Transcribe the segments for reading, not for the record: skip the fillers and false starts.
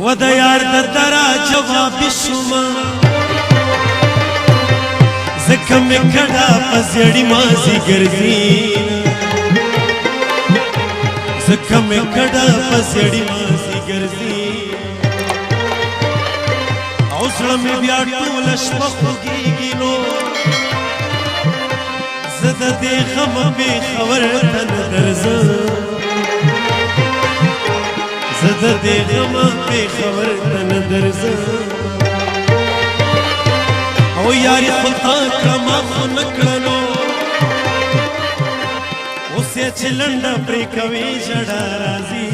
و د یار د درا جواب شوما زکه مې کډه په زړی مازی ګرځي زکه مې کډه په زړی مازی ګرځي او زړه مې بیا ټول شپه خوږیږي نو زه د دې غم بې خبر ته نه درځم زه د دې غم بې خبر ته نه درځم او یاري خو تا کړه ما خو نه کړه نو اوس یې چې لنډه پرې کوي ژړا راځي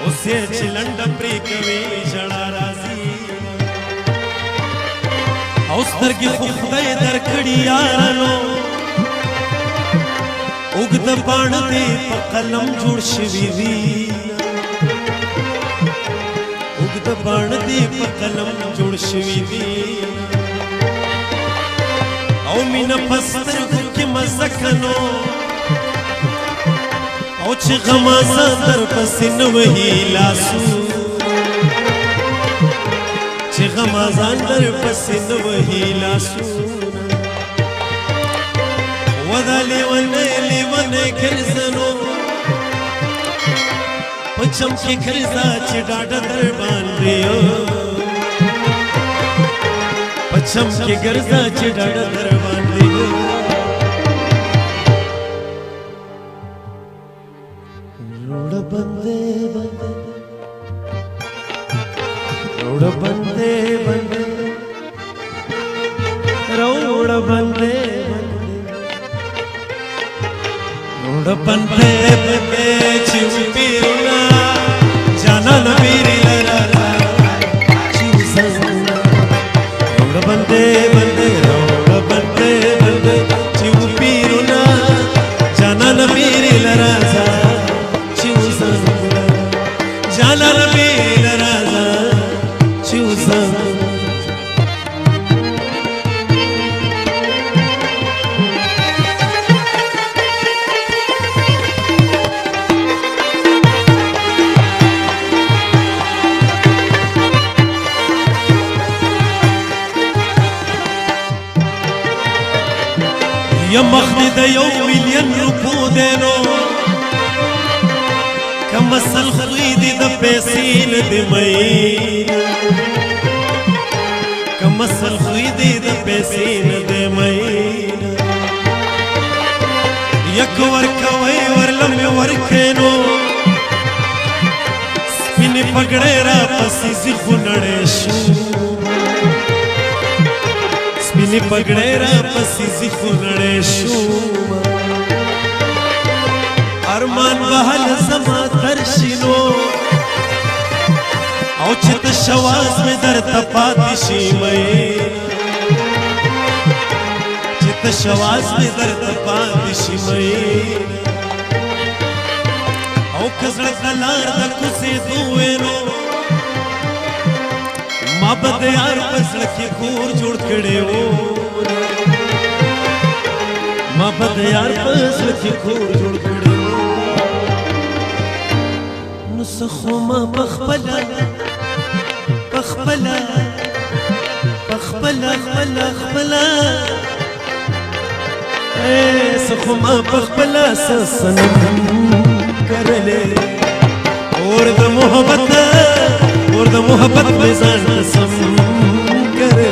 اوس یې چې لنډه پرې کوي ژړا راځي او سترګې خو خدای درکړي یارانو اوږده باڼه دې په قلم جوړ شوي وي اوږده باڼه دې په قلم جوړ شوي وي او مینه په سترګو کې مزه کنو او چې غمازه درپسې نه وهي لاسو چې غمازان درپسې نه وهي لاسونه و دا لیونی لیونی ګرځنو په چم کې ګرځه چې ډاډه در باندې په چم کې ګرځه چې ډاډه در باندې روړ بندې بندې روړ بندې بندې روړ بندې روړ بندې بندې چې پیرونا جانا نبیری لرا چې سننا روړ بندې بندې روړ بندې بندې چې پیرونا جانا نبیری لرا چې سننا جانا نبیری لرا چې سننا یا مخدی د یو ملیون روپو دینو کم اصل خوی دی د پیسې نه دی مین کم اصل خوی دی د پیسې نه دی مین یک ورکوي ورلم ورکینو سپینې پګړې را پسې زی خونړې شو سپینې پګړې را پسې زی خونړې شو ارمان بهل زما ترشینو او چې ته شواز مې درته پاتې شي مین چې ته شواز مې درته پاتې شي مین او که زړه ته لار د کوڅېدو وینو ما به د یار په زړه کې کور جوړ کړی و ما به د یار په زړه کې کور جوړ کړی و نو څه خو ما پخپله پخپله پخپله خپله خپله څه خو ما پخپله څه صنم کرلی اور د محبت اور د محبت مې ځان قسم کرلی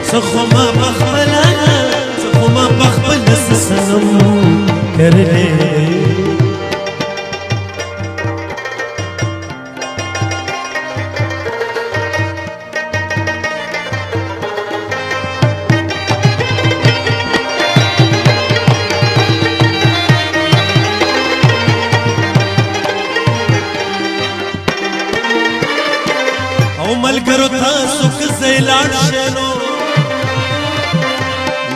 څه خو ما پخپله څه خو ما پخپله څه صنم کرلی ملګرو تاسو که ځای لاړ شئ نو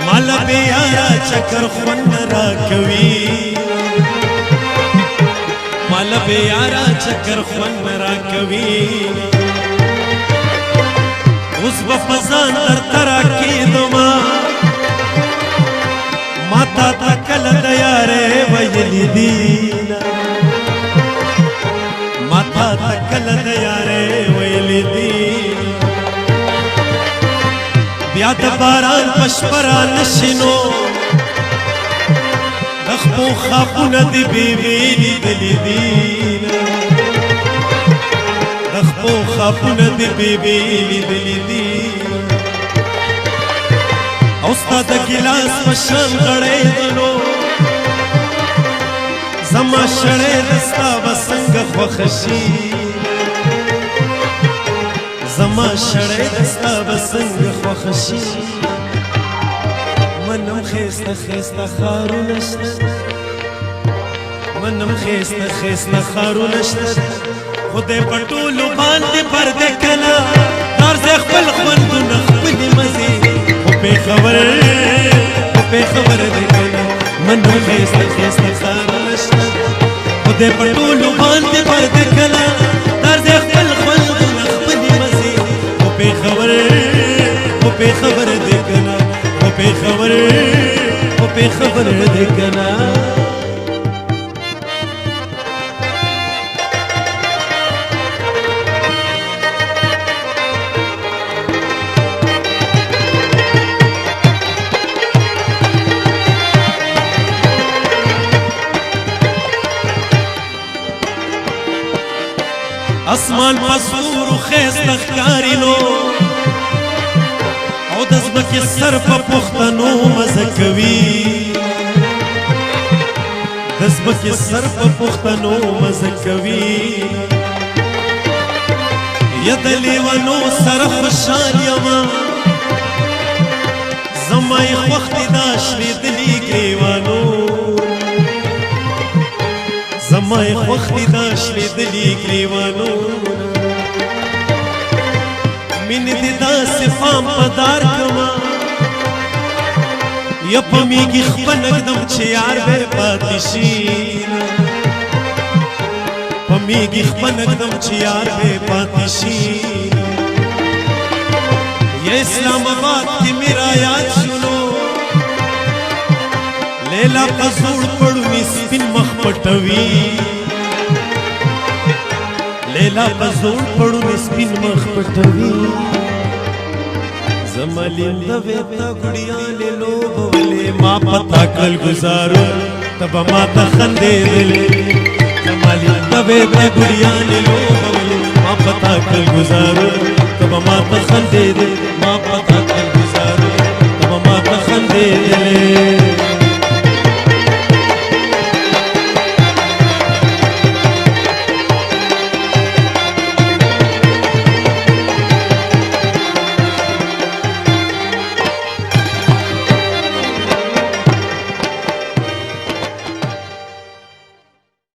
ماله بې یاره چکر خوند نه راکوي ماله بې یاره چکر خوند نه راکوي اوس به په ځان درته راکېدما ما تا ته کله د یارې ویلي دي د باران پشپرا نشینو دخپو خاپونه دی بیویلی دلی دینا دخپو خاپونه دی بیویلی دلی دینا اوستا د گلاس پشان غړې دلو زما شړې دستا بسنګ خوخشي زما شړې دستا بسنګ خوخشي منم خيسته خيسته خارو نشته منم خيسته خيسته خارو نشته خدای پټولو باندې پرده کلا دار زه خپل خوندونه خپل مزي خو په خبر دې کلا منم خيسته خيسته خارو نشته خدای پټولو باندې پرده کلا دار زه خپل خوندونه خپل مزي خو په خبر دې کلا په خبر دې کنا اسمان پسور خیس تخکارینو او د ځمکې سر په پښتنو مزه کوي د ځمکې سر په پښتنو مزه کوي یا د لیوانو سره خوشحال یمه زما یې خوښ دي دا شلېدلي ګریوانو زما یې خوښ دي دا شلېدلي ګریوانو مینې دې داسې پام په دار کړمه یا په میږي خپل اږدم چې یار به پاتې شي په میږي خپل اږدم چې یار به پاتې شي یا اسلام آباد کې میرا یاد شنو لیلا په زوړ پړوني سپین مخ پټوي لیلا په زوړ پړوني سپین مخ پټوي زمالین دوی تا گڑیانے لوبولے ما پتا کل گزارو تب ما تا خندے دلے زمالین دوی تا گڑیانے لوبولے ما پتا کل گزارو تب ما تا خندے دلے ما پتا کل گزارو تب ما تا خندے دلے